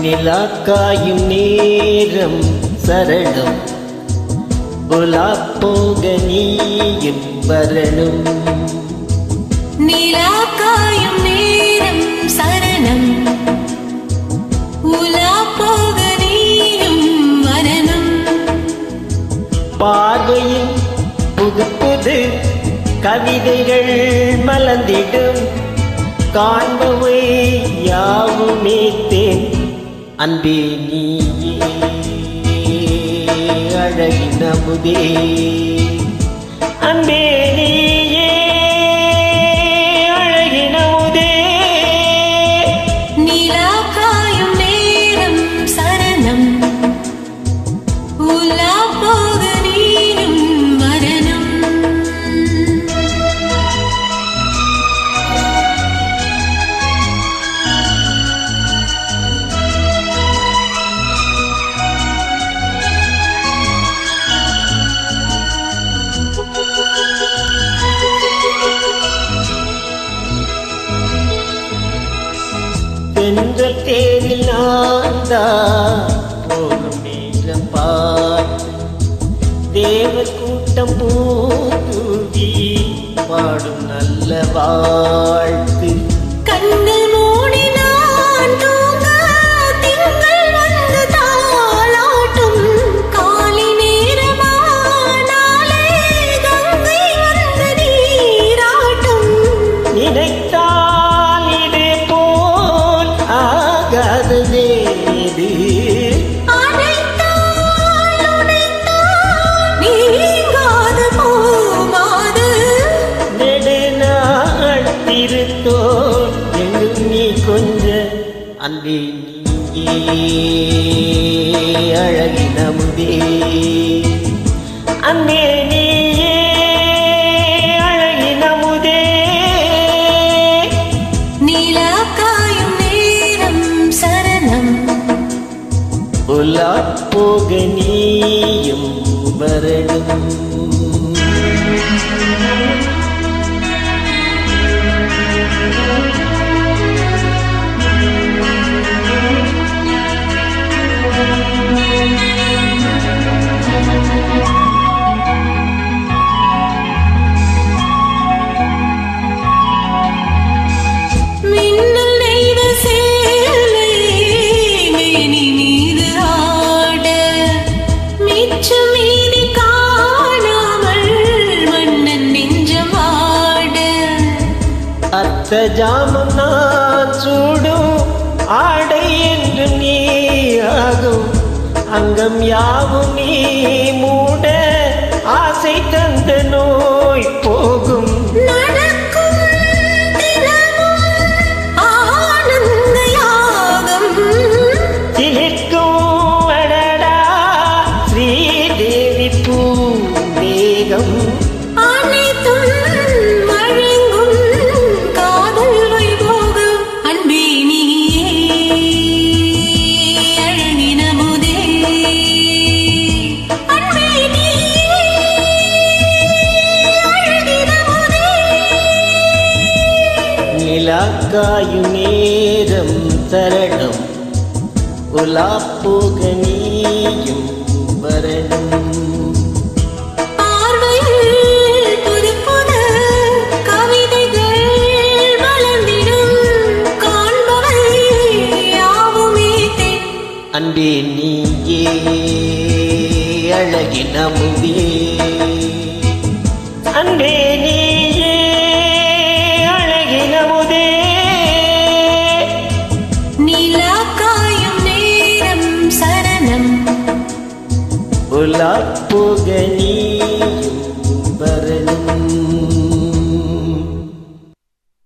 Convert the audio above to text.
நிலாக்காயும் நேரம் சரணம் உலா போக நீயும் வரணும். நிலாக்காயும் நேரம் சரணம் உலா போக நீயும் வரணும். பார்வையில் புது புது கவிதைகள் மலர்ந்திடும். காண்பவை யாவுமே தேன் அன்பே நீயே அழகின் அமுதே அன்பே நீயே அழகின் அமுதே. நிலாக்காயும் நேரம் சரணம் உலா போக நீயும் வரணும். என்ற தேனில் நான்தான் போகும் நேரம் பார்த்து தேவர் கூட்டம் பூத்தூவி பாடும் நல்ல வாழ்த்து. கண்கள் மூடி நான் தூங்க திங்கள் வந்து தாலாட்டும். காலை நேரமானாலே கங்கை வந்து நீராட்டும். நினைத்தால் இதே போல் ஆகாததே இது. அனைத்தால் உனைத்தான் நீங்காத போகாது. நெடுநாள் திருத்தோல் எங்கும் நீ கொஞ்ச அன்பே நீயே அழகின் அமுதே அன்பே நீயே அழகின் அமுதே. நிலாக்காயும் நேரம் சரணம் உலா போக நீயும் வரணும். மின்னல் நெய்த சேலை மேனி மீது ஆட. மிச்சம் மீதி காணாமல் மன்னன் நெஞ்சம் ஆட. அத்த ஜாமம் நான் சூடும் ஆடை என்று நீ ஆகும். அங்கம் யாவும் நீ மூட ஆசை தந்த நோய் போகும். நடக்கும் தினமும் ஆனந்த யாகம். சிலிர்க்கும் அடடா ஸ்ரீதேவி பூந்தேகம். அனைத்தும் வழங்கும் காதல் வைபோகம். அன்பே நீயே அழகின் அமுதே அன்பே நீயே அழகின் அமுதே. நிலாக்காயும் நேரம் சரணம் உலா போக நீயும் வரணும். பார்வையில் புது புது கவிதைகள் மலர்ந்திடும். காண்பவை யாவுமே தேன் அன்பே நீயே அழகின் அமுதே அன்பே நீயே அழகின் அமுதே. நிலாக்காயும் நேரம் சரணம் உலா போக நீ